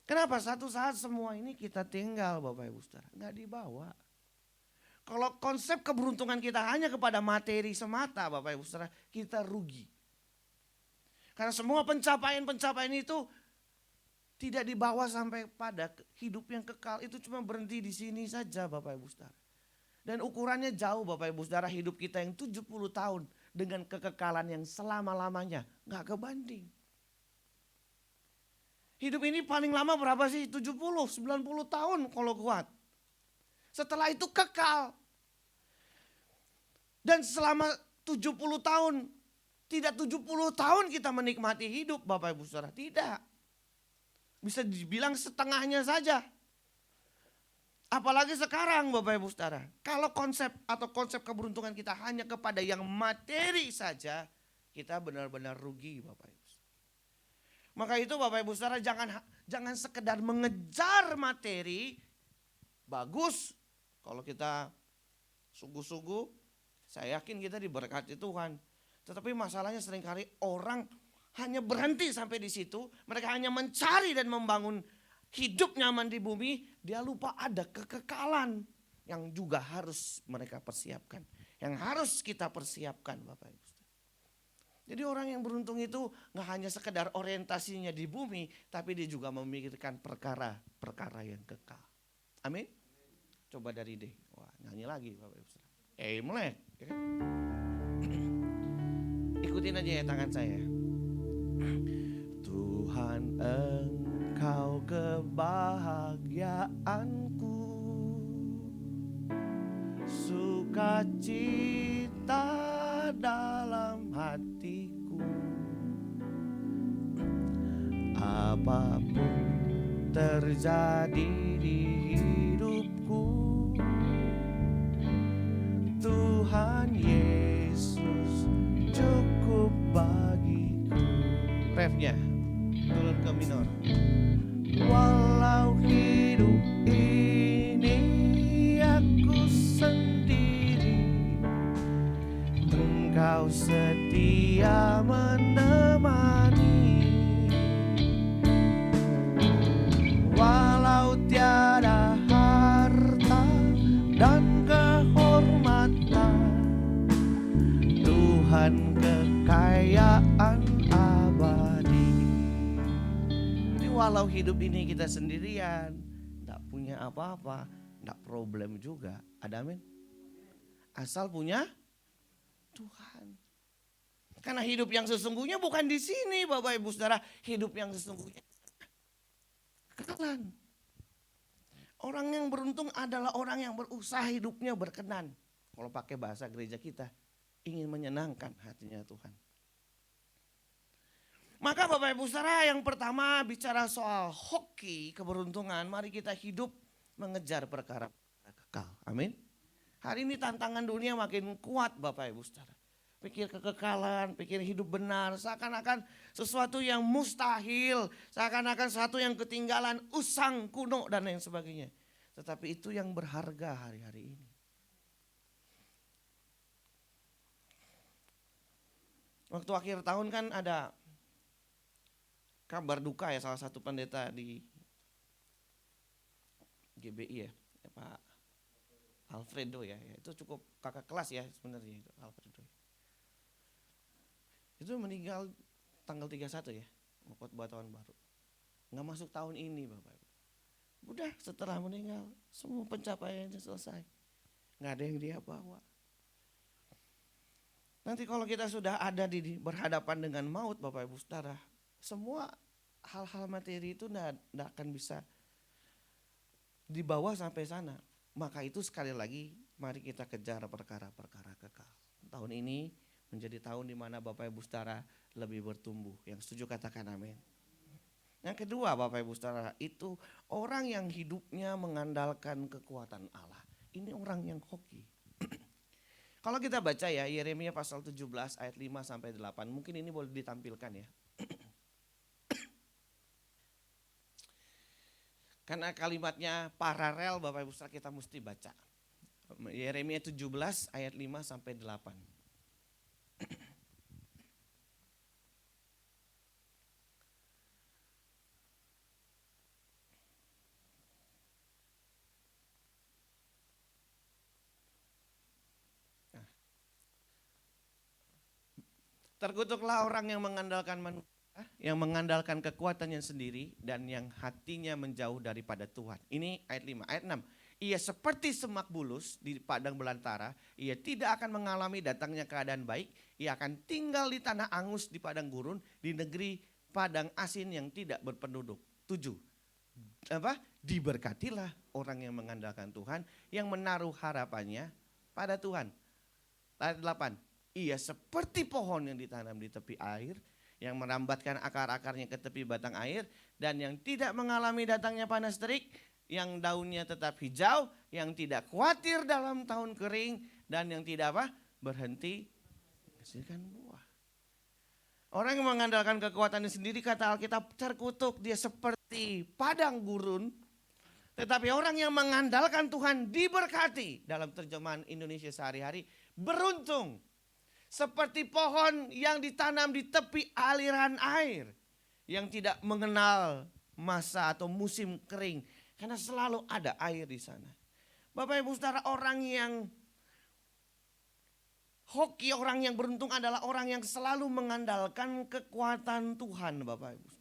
Kenapa? Satu saat semua ini kita tinggal Bapak Ibu Saudara. Enggak dibawa. Kalau konsep keberuntungan kita hanya kepada materi semata Bapak Ibu Saudara, kita rugi. Karena semua pencapaian-pencapaian itu tidak dibawa sampai pada hidup yang kekal. Itu cuma berhenti di sini saja Bapak Ibu Saudara. Dan ukurannya jauh Bapak Ibu Saudara, hidup kita yang 70 tahun dengan kekekalan yang selama-lamanya gak kebanding. Hidup ini paling lama berapa sih? 70, 90 tahun kalau kuat. Setelah itu kekal. Dan selama 70 tahun, tidak 70 tahun kita menikmati hidup Bapak Ibu Saudara. Tidak. Bisa dibilang setengahnya saja. Apalagi sekarang Bapak Ibu Saudara. Kalau konsep keberuntungan kita hanya kepada yang materi saja, kita benar-benar rugi Bapak Ibu Saudara. Maka itu Bapak Ibu Saudara, jangan sekedar mengejar materi. Bagus kalau kita sungguh-sungguh, saya yakin kita diberkati Tuhan. Tetapi masalahnya seringkali orang hanya berhenti sampai di situ. Mereka hanya mencari dan membangun hidup nyaman di bumi, dia lupa ada kekekalan yang juga harus mereka persiapkan. Yang harus kita persiapkan Bapak Ibu. Jadi orang yang beruntung itu gak hanya sekedar orientasinya di bumi, tapi dia juga memikirkan perkara-perkara yang kekal. Amin. Coba dari D. Wah, nyanyi lagi Bapak Ibu. Imlek. Ikutin aja ya tangan saya. Tuhan Engkau kebahagiaanku, sukacita dalam hatiku. Apapun terjadi di hidupku, Tuhan Yesus cukup bagiku. Refnya turun ke minor. Walau hidup ini aku sendiri, Engkau setia menemani. Walau tiada harta dan kehormatan, Tuhan kekayaan abadi. Walau hidup ini kita sendirian, tidak punya apa-apa, tidak problem juga. Ada amin? Asal punya Tuhan. Karena hidup yang sesungguhnya bukan di sini Bapak Ibu Saudara. Hidup yang sesungguhnya kekekalan. Orang yang beruntung adalah orang yang berusaha hidupnya berkenan. Kalau pakai bahasa gereja kita, ingin menyenangkan hatinya Tuhan. Maka Bapak Ibu Saudara, yang pertama bicara soal hoki keberuntungan, mari kita hidup mengejar perkara kekal. Amin. Hari ini tantangan dunia makin kuat Bapak Ibu Saudara. pikir kekekalan, pikir hidup benar, seakan-akan sesuatu yang mustahil, seakan-akan sesuatu yang ketinggalan, usang, kuno dan lain sebagainya. Tetapi itu yang berharga hari-hari ini. Waktu akhir tahun kan ada kabar duka ya, salah satu pendeta di GBI ya, Pak Alfredo ya, itu cukup kakak kelas ya sebenarnya itu Alfredo. Itu meninggal tanggal 31 ya, khotbah tahun baru. Nggak masuk tahun ini Bapak Ibu. Udah setelah meninggal semua pencapaiannya selesai. Nggak ada yang dia bawa. Nanti kalau kita sudah ada berhadapan dengan maut Bapak Ibu Saudara, semua hal-hal materi itu tidak akan bisa dibawa sampai sana. Maka itu sekali lagi mari kita kejar perkara-perkara kekal. Tahun ini menjadi tahun di mana Bapak Ibu Saudara lebih bertumbuh. Yang setuju katakan amin. Yang kedua Bapak Ibu Saudara, itu orang yang hidupnya mengandalkan kekuatan Allah. Ini orang yang hoki. Kalau kita baca ya Yeremia pasal 17 ayat 5 sampai 8, mungkin ini boleh ditampilkan ya. Karena kalimatnya paralel Bapak Ibu Saudara, kita mesti baca. Yeremia 17 ayat 5 sampai 8. Terkutuklah orang yang mengandalkan manusia, yang mengandalkan kekuatannya sendiri dan yang hatinya menjauh daripada Tuhan. Ini ayat 5, ayat 6. Ia seperti semak bulus di padang belantara, ia tidak akan mengalami datangnya keadaan baik, ia akan tinggal di tanah angus di padang gurun, di negeri padang asin yang tidak berpenduduk. 7. Diberkatilah orang yang mengandalkan Tuhan, yang menaruh harapannya pada Tuhan. Ayat 8. Ia seperti pohon yang ditanam di tepi air, yang merambatkan akar-akarnya ke tepi batang air, dan yang tidak mengalami datangnya panas terik, yang daunnya tetap hijau, yang tidak khawatir dalam tahun kering, dan yang tidak berhenti menghasilkan buah. Orang yang mengandalkan kekuatannya sendiri, kata Alkitab, terkutuk, dia seperti padang gurun. Tetapi orang yang mengandalkan Tuhan diberkati. Dalam terjemahan Indonesia sehari-hari, beruntung. Seperti pohon yang ditanam di tepi aliran air, yang tidak mengenal masa atau musim kering, karena selalu ada air di sana. Bapak Ibu Saudara, orang yang hoki, orang yang beruntung adalah orang yang selalu mengandalkan kekuatan Tuhan, Bapak Ibu Saudara.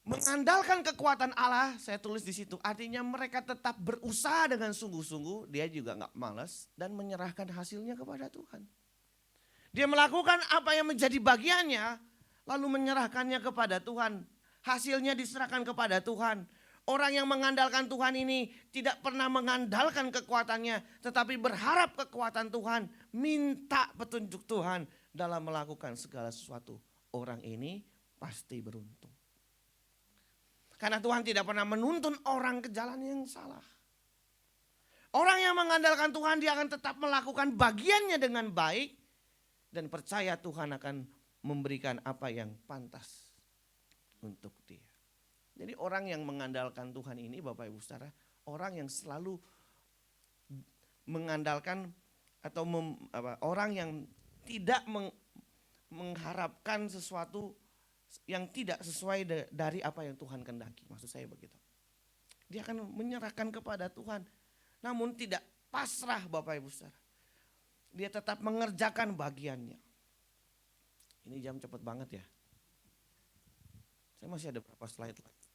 Mengandalkan kekuatan Allah, saya tulis di situ, artinya mereka tetap berusaha dengan sungguh-sungguh, dia juga nggak malas dan menyerahkan hasilnya kepada Tuhan. Dia melakukan apa yang menjadi bagiannya, lalu menyerahkannya kepada Tuhan. Hasilnya diserahkan kepada Tuhan. Orang yang mengandalkan Tuhan ini tidak pernah mengandalkan kekuatannya, tetapi berharap kekuatan Tuhan, minta petunjuk Tuhan dalam melakukan segala sesuatu. Orang ini pasti beruntung. Karena Tuhan tidak pernah menuntun orang ke jalan yang salah. Orang yang mengandalkan Tuhan, dia akan tetap melakukan bagiannya dengan baik. Dan percaya Tuhan akan memberikan apa yang pantas untuk dia. Jadi orang yang mengandalkan Tuhan ini Bapak Ibu Saudara, orang yang selalu mengandalkan atau orang yang tidak mengharapkan sesuatu yang tidak sesuai dari apa yang Tuhan kehendaki. Maksud saya begitu. Dia akan menyerahkan kepada Tuhan. Namun tidak pasrah Bapak Ibu Saudara. Dia tetap mengerjakan bagiannya. Ini jam cepat banget ya. Saya masih ada berapa slide lagi.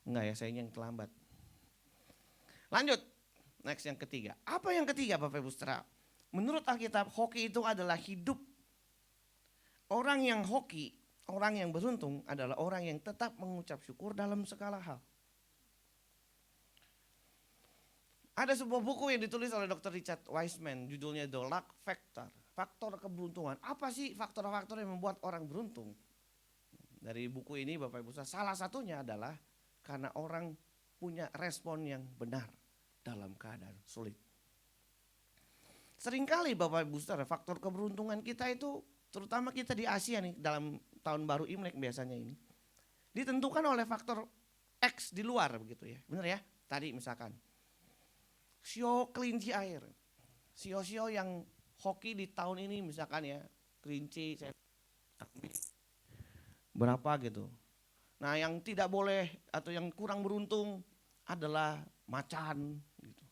Enggak ya, saya yang terlambat. Lanjut. Next yang ketiga. Apa yang ketiga Bapak Ibu Saudara? Menurut Alkitab, hoki itu adalah hidup. Orang yang hoki, orang yang beruntung adalah orang yang tetap mengucap syukur dalam segala hal. Ada sebuah buku yang ditulis oleh Dr. Richard Wiseman, judulnya The Luck Factor, faktor keberuntungan. Apa sih faktor-faktor yang membuat orang beruntung? Dari buku ini Bapak Ibu, salah satunya adalah karena orang punya respon yang benar dalam keadaan sulit. Seringkali Bapak Ibu Saudara, faktor keberuntungan kita itu, terutama kita di Asia nih, dalam tahun baru Imlek biasanya ini, ditentukan oleh faktor X di luar begitu ya. Benar ya? Tadi misalkan sio kelinci air. Sio-sio yang hoki di tahun ini misalkan ya, kelinci berapa gitu. Nah, yang tidak boleh atau yang kurang beruntung adalah macan gitu.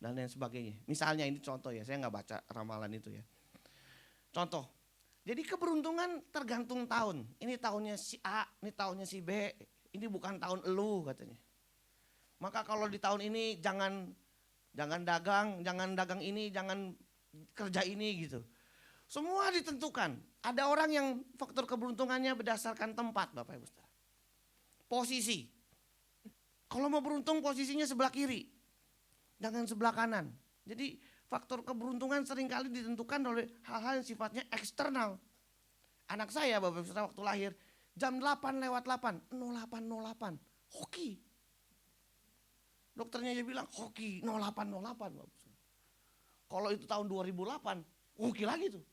Dan lain sebagainya. Misalnya ini contoh ya, saya nggak baca ramalan itu ya. Contoh, jadi keberuntungan tergantung tahun. Ini tahunnya si A, ini tahunnya si B, ini bukan tahun elu katanya. Maka kalau di tahun ini jangan dagang ini, jangan kerja ini gitu. Semua ditentukan. Ada orang yang faktor keberuntungannya berdasarkan tempat, Bapak Ibu Saudara. Posisi. Kalau mau beruntung posisinya sebelah kiri, jangan sebelah kanan. Jadi faktor keberuntungan seringkali ditentukan oleh hal-hal yang sifatnya eksternal. Anak saya Bapak Ibu Saudara waktu lahir jam 8:08, 08:08, hoki. Dokternya dia bilang hoki 08:08 Bapak Saudara. Kalau itu tahun 2008, hoki lagi tuh.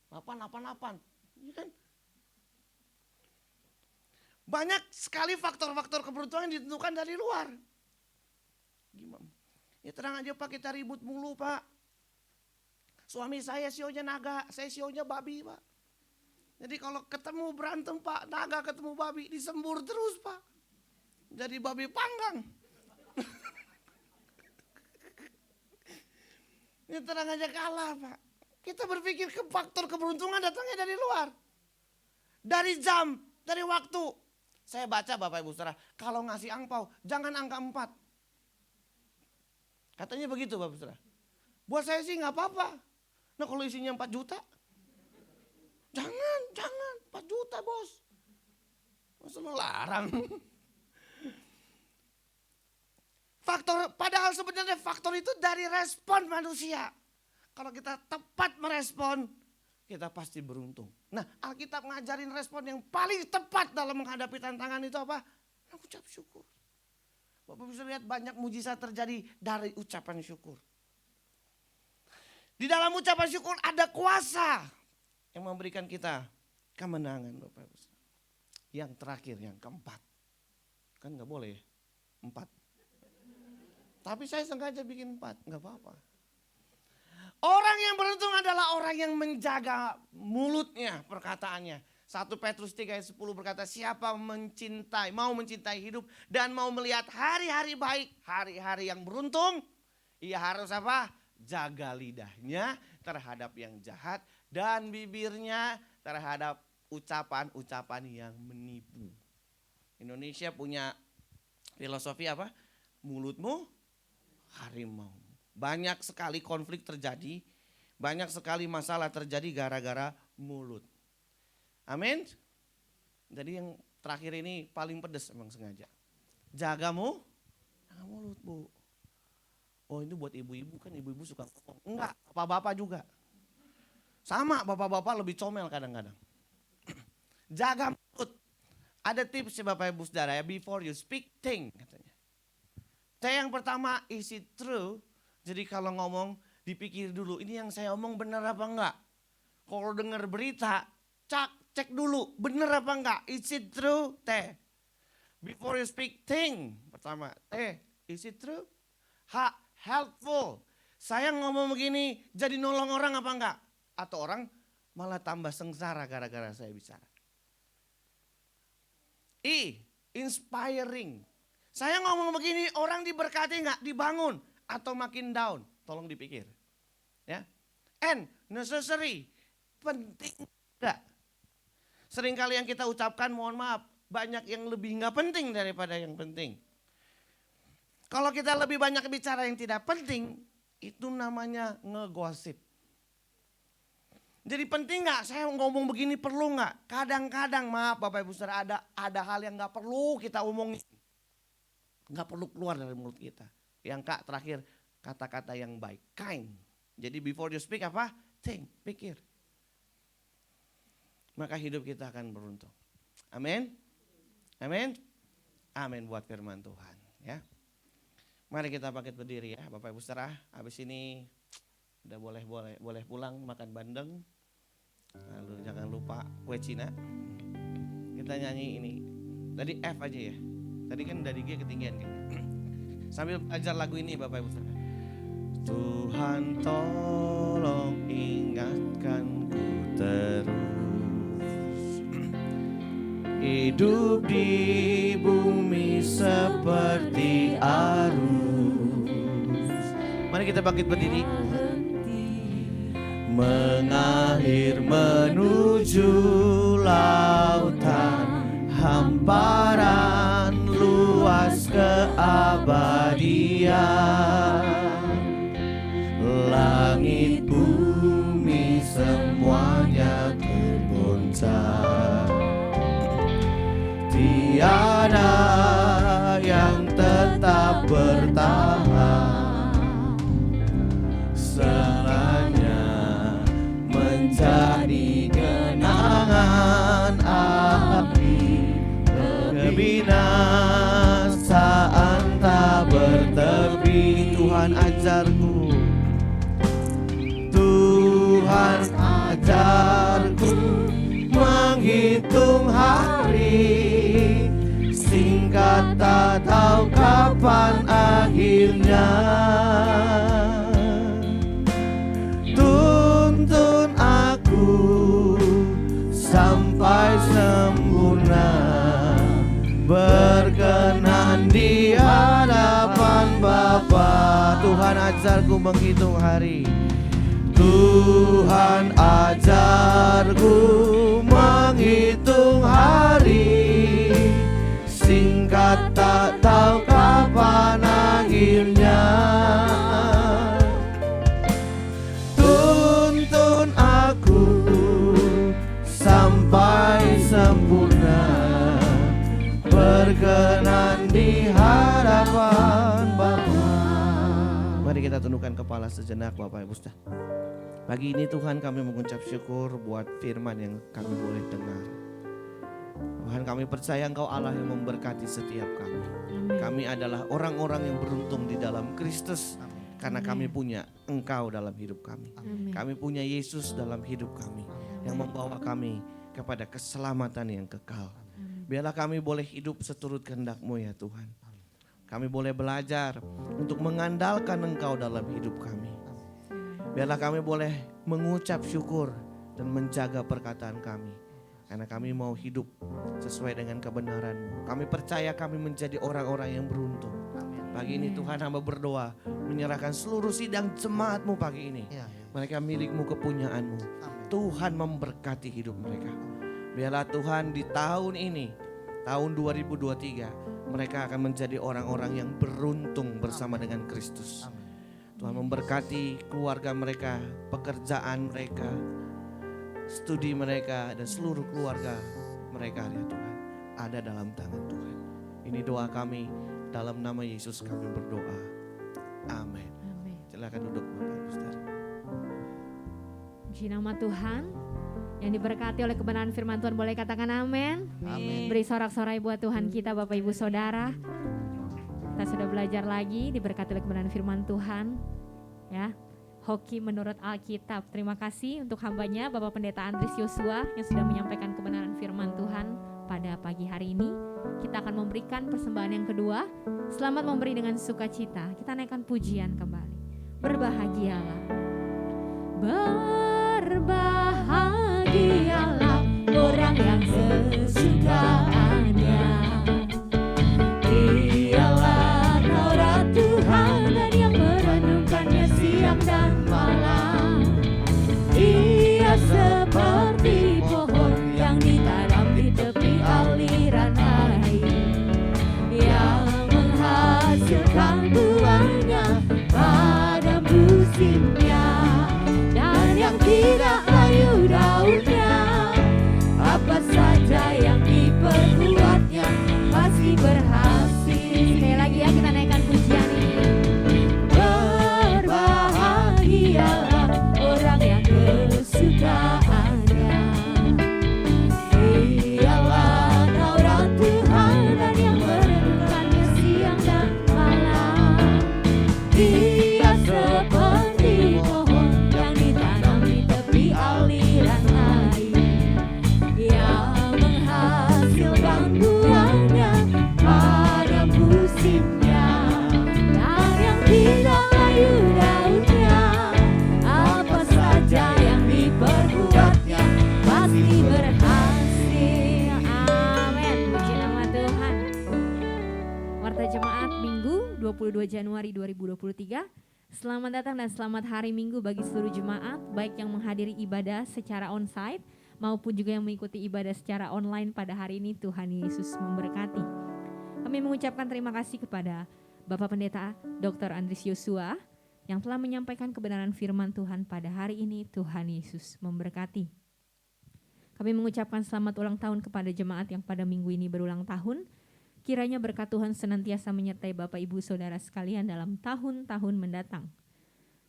888. Ini kan banyak sekali faktor-faktor keberuntungan yang ditentukan dari luar. Gimana? Ya tenang aja Pak, kita ribut mulu Pak. Suami saya sionya naga, saya sionya babi Pak. Jadi kalau ketemu berantem Pak, naga ketemu babi, disembur terus Pak. Jadi babi panggang. Ini tenang aja kalah Pak. Kita berpikir ke faktor keberuntungan datangnya dari luar. Dari jam, dari waktu. Saya baca Bapak Ibu Saudara, kalau ngasih angpau jangan angka 4. Katanya begitu Bapak Ibu Saudara. Buat saya sih gak apa-apa. Nah kalau isinya 4 juta. Jangan 4 juta bos. Masa lo larang. Faktor, padahal sebenarnya faktor itu dari respon manusia. Kalau kita tepat merespon, kita pasti beruntung. Nah, Alkitab ngajarin respon yang paling tepat dalam menghadapi tantangan itu apa? Ucap syukur. Bapak bisa lihat banyak mujizat terjadi dari ucapan syukur. Di dalam ucapan syukur ada kuasa yang memberikan kita kemenangan Bapak Ibu. Yang terakhir, yang keempat. Kan gak boleh ya, 4. Tapi saya sengaja bikin 4, gak apa-apa. Orang yang beruntung adalah orang yang menjaga mulutnya, perkataannya. 1 Petrus 3 ayat 10 berkata, siapa mau mencintai hidup dan mau melihat hari-hari baik, hari-hari yang beruntung, ia harus apa? Jaga lidahnya terhadap yang jahat dan bibirnya terhadap ucapan-ucapan yang menipu. Indonesia punya filosofi apa? Mulutmu harimau. Banyak sekali konflik terjadi, banyak sekali masalah terjadi gara-gara mulut. Amin. Jadi yang terakhir ini paling pedes emang sengaja. Jagamu, jangan mulut bu. Oh itu buat ibu-ibu, kan ibu-ibu suka ngomong. Enggak, bapak-bapak juga. Sama, bapak-bapak lebih comel kadang-kadang. Jaga mulut. Ada tips ya Bapak Ibu Saudara ya, before you speak, think katanya. Yang pertama, is it true? Jadi kalau ngomong dipikir dulu, ini yang saya omong benar apa enggak? Kalau dengar berita, cek dulu, benar apa enggak? Is it true? Before you speak, think. Pertama, is it true? Helpful. Saya ngomong begini jadi nolong orang apa enggak? Atau orang malah tambah sengsara gara-gara saya bicara. Inspiring. Saya ngomong begini orang diberkati enggak? Dibangun. Atau makin down, tolong dipikir. Ya. Necessary, penting enggak? Seringkali yang kita ucapkan, mohon maaf, banyak yang lebih enggak penting daripada yang penting. Kalau kita lebih banyak bicara yang tidak penting, itu namanya ngegosip. Jadi penting enggak saya ngomong begini, perlu enggak? Kadang-kadang maaf Bapak Ibu Saudara, ada hal yang enggak perlu kita omongin. Enggak perlu keluar dari mulut kita. Yang terakhir, kata-kata yang baik, kind. Jadi before you speak apa? Think, pikir. Maka hidup kita akan beruntung. Amin. Amin. Amin buat firman Tuhan. Ya. Mari kita bangkit berdiri ya, Bapak Ibu Saudara. Habis ini udah boleh pulang makan bandeng. Lalu jangan lupa kue Cina. Kita nyanyi ini. Tadi F aja ya. Tadi kan dari G ketinggian kayaknya. Sambil ajar lagu ini Bapak Ibu Saudara. Tuhan tolong ingatkanku terus, hidup di bumi seperti arus. Mari kita bangkit berdiri. Mengalir menuju lautan, hamparan luas keabadian. Langit bumi semuanya tergoncang, tiada yang tetap bertahan, selamanya menjadi genangan api. Kebinasaan tak bertepi. Tuhan ajarku, Tuhan ajarku menghitung hari, singkat tak tahu kapan akhirnya. Tuntun aku sampai sempurna, berkenan di hadapan Bapa. Tuhan ajarku menghitung hari, Tuhan ajarku menghitung hari, singkat tak tahu kapan akhirnya. Tuntun aku sampai sempurna, berkenan di hadapan Bapa. Mari kita tundukkan kepala sejenak Bapak Ibu Saudara. Pagi ini Tuhan kami mengucap syukur buat firman yang kami boleh dengar. Tuhan kami percaya Engkau Allah yang memberkati setiap kami. Kami adalah orang-orang yang beruntung di dalam Kristus. Karena kami punya Engkau dalam hidup kami. Kami punya Yesus dalam hidup kami, yang membawa kami kepada keselamatan yang kekal. Biarlah kami boleh hidup seturut kehendak-Mu ya Tuhan. Kami boleh belajar untuk mengandalkan Engkau dalam hidup kami. Biarlah kami boleh mengucap syukur dan menjaga perkataan kami, karena kami mau hidup sesuai dengan kebenaran-Mu. Kami percaya kami menjadi orang-orang yang beruntung. Pagi ini Tuhan hamba berdoa menyerahkan seluruh sidang jemaat-Mu pagi ini. Mereka milik-Mu, kepunyaan-Mu. Tuhan memberkati hidup mereka. Biarlah Tuhan di tahun ini, tahun 2023, mereka akan menjadi orang-orang yang beruntung bersama dengan Kristus. Tuhan memberkati keluarga mereka, pekerjaan mereka, studi mereka, dan seluruh keluarga mereka ya Tuhan, ada dalam tangan Tuhan. Ini doa kami, dalam nama Yesus kami berdoa. Amin. Silakan duduk Bapak Ibu Saudara. Puji nama Tuhan. Yang diberkati oleh kebenaran firman Tuhan boleh katakan amin. Amin. Beri sorak-sorai buat Tuhan kita Bapak Ibu Saudara. Kita sudah belajar lagi, diberkati oleh kebenaran firman Tuhan. Ya, hoki menurut Alkitab. Terima kasih untuk hambanya Bapak Pendeta Andris Yosua yang sudah menyampaikan kebenaran firman Tuhan pada pagi hari ini. Kita akan memberikan persembahan yang kedua. Selamat memberi dengan sukacita. Kita naikkan pujian kembali. Berbahagialah. Berbahagialah orang yang sesukaannya. Dialah Taurat Tuhan dan yang merenungkannya siang dan malam. Ia seperti pohon yang ditanam di tepi aliran air, yang menghasilkan buahnya pada musimnya, dan yang tidak layu daunnya. Apa saja yang diperbuatnya pasti berhasil. Sekali lagi ya, kita naikkan pujian ini. Berbahagialah orang yang kesukaannya. Dialah Taurat Tuhan dan yang merenungkannya siang dan malam. 22 Januari 2023. Selamat datang dan selamat hari Minggu bagi seluruh jemaat, baik yang menghadiri ibadah secara onsite maupun juga yang mengikuti ibadah secara online pada hari ini. Tuhan Yesus memberkati. Kami mengucapkan terima kasih kepada Bapak Pendeta Dr. Andris Yosua yang telah menyampaikan kebenaran firman Tuhan pada hari ini. Tuhan Yesus memberkati. Kami mengucapkan selamat ulang tahun kepada jemaat yang pada minggu ini berulang tahun. Kiranya berkat Tuhan senantiasa menyertai Bapak Ibu Saudara sekalian dalam tahun-tahun mendatang.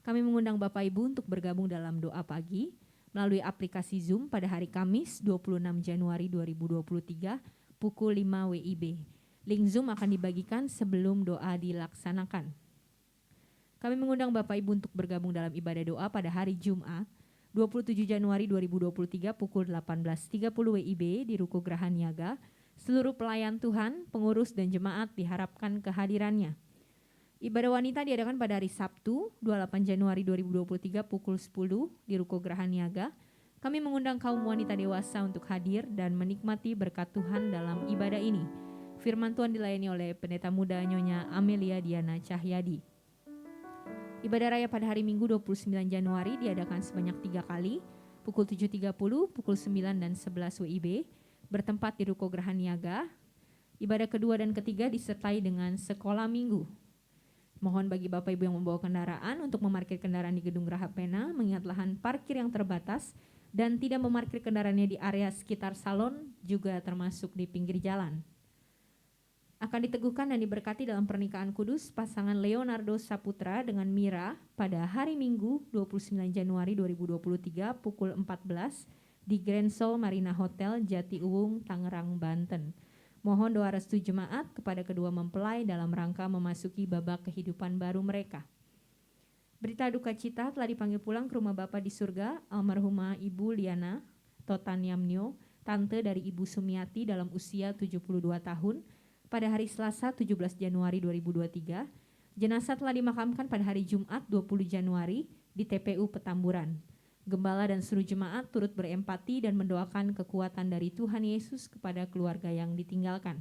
Kami mengundang Bapak Ibu untuk bergabung dalam doa pagi melalui aplikasi Zoom pada hari Kamis 26 Januari 2023 pukul 5 WIB. Link Zoom akan dibagikan sebelum doa dilaksanakan. Kami mengundang Bapak Ibu untuk bergabung dalam ibadah doa pada hari Jumat 27 Januari 2023 pukul 18.30 WIB di Ruko Geraha Niaga. Seluruh pelayan Tuhan, pengurus dan jemaat diharapkan kehadirannya. Ibadah wanita diadakan pada hari Sabtu 28 Januari 2023 pukul 10 di Ruko Geraha Niaga. Kami mengundang kaum wanita dewasa untuk hadir dan menikmati berkat Tuhan dalam ibadah ini. Firman Tuhan dilayani oleh pendeta muda Nyonya Amelia Diana Cahyadi. Ibadah raya pada hari Minggu 29 Januari diadakan sebanyak 3 kali, pukul 7.30, pukul 9 dan 11 WIB, bertempat di Ruko Geraha Niaga. Ibadah kedua dan ketiga disertai dengan sekolah minggu. Mohon bagi Bapak Ibu yang membawa kendaraan untuk memarkir kendaraan di Gedung Geraha Pena, mengingat lahan parkir yang terbatas dan tidak memarkir kendaraannya di area sekitar salon juga termasuk di pinggir jalan. Akan diteguhkan dan diberkati dalam pernikahan kudus pasangan Leonardo Saputra dengan Mira pada hari Minggu 29 Januari 2023 pukul 14 di Grand Sol Marina Hotel Jati Uwung, Tangerang, Banten. Mohon doa restu jemaat kepada kedua mempelai dalam rangka memasuki babak kehidupan baru mereka. Berita duka cita telah dipanggil pulang ke rumah Bapa di surga almarhumah Ibu Liana Totaniamnio, tante dari Ibu Sumiati dalam usia 72 tahun pada hari Selasa 17 Januari 2023. Jenazah telah dimakamkan pada hari Jumat 20 Januari di TPU Petamburan. Gembala dan seluruh jemaat turut berempati dan mendoakan kekuatan dari Tuhan Yesus kepada keluarga yang ditinggalkan.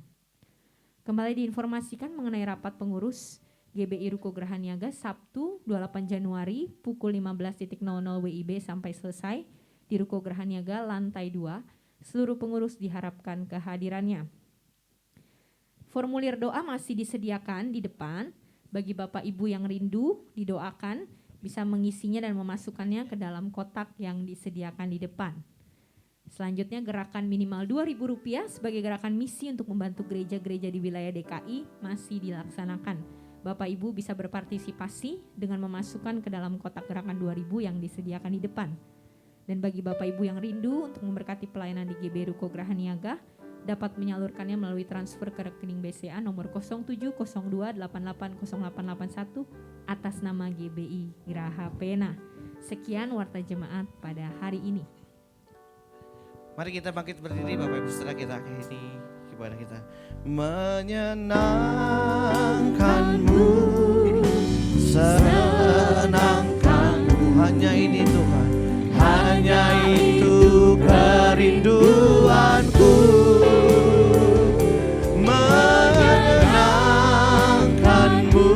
Kembali diinformasikan mengenai rapat pengurus GBI Ruko Geraha Niaga Sabtu 28 Januari pukul 15.00 WIB sampai selesai di Ruko Geraha Niaga lantai 2. Seluruh pengurus diharapkan kehadirannya. Formulir doa masih disediakan di depan. Bagi Bapak Ibu yang rindu didoakan, bisa mengisinya dan memasukkannya ke dalam kotak yang disediakan di depan. Selanjutnya gerakan minimal Rp2.000 sebagai gerakan misi untuk membantu gereja-gereja di wilayah DKI masih dilaksanakan. Bapak Ibu bisa berpartisipasi dengan memasukkan ke dalam kotak gerakan 2.000 yang disediakan di depan. Dan bagi Bapak Ibu yang rindu untuk memberkati pelayanan di GB Ruko Geraha Niaga, dapat menyalurkannya melalui transfer ke rekening BCA nomor 0702880881 atas nama GBI Geraha Pena. Sekian warta jemaat pada hari ini. Mari kita bangkit berdiri Bapak Ibu setelah kita akhiri ibadah kita. Menyenangkanmu, senangkanmu, hanya ini Tuhan, hanya itu kerinduanku. Menyenangkanmu,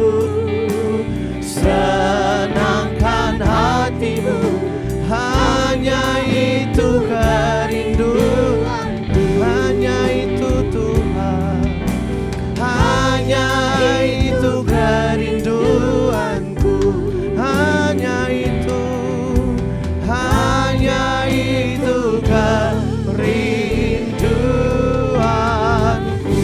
senangkan hatimu, hanya itu kerinduan, hanya itu Tuhan, hanya itu kerinduanku, hanya itu kerinduanku.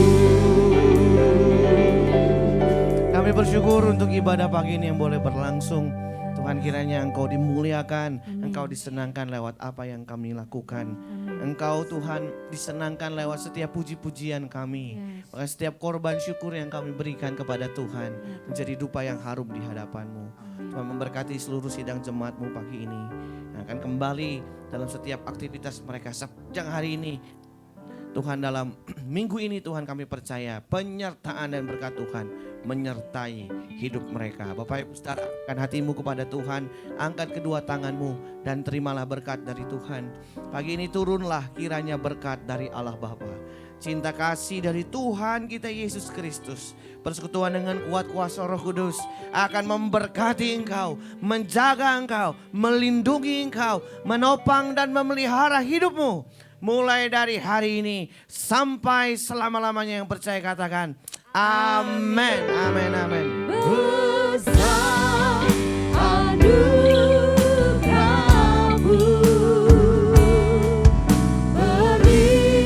Kami bersyukur untuk ibadah pagi ini yang boleh berlangsung. Tuhan, kiranya Engkau dimuliakan, Engkau disenangkan lewat apa yang kami lakukan. Engkau Tuhan disenangkan lewat setiap puji-pujian kami. Maka setiap korban syukur yang kami berikan kepada Tuhan menjadi dupa yang harum di hadapan-Mu. Tuhan memberkati seluruh sidang jemaat-Mu pagi ini. Yang akan kembali dalam setiap aktivitas mereka sepanjang hari ini. Tuhan, dalam minggu ini Tuhan kami percaya penyertaan dan berkat Tuhan menyertai hidup mereka. Bapak Ibu, startkan hatimu kepada Tuhan, angkat kedua tanganmu dan terimalah berkat dari Tuhan. Pagi ini turunlah kiranya berkat dari Allah Bapa, cinta kasih dari Tuhan kita Yesus Kristus, persekutuan dengan kuat kuasa Roh Kudus akan memberkati engkau, menjaga engkau, melindungi engkau, menopang dan memelihara hidupmu. Mulai dari hari ini sampai selama-lamanya, yang percaya katakan amin, amin, amin. Besar anugerahmu, berlimpah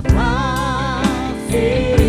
kasih.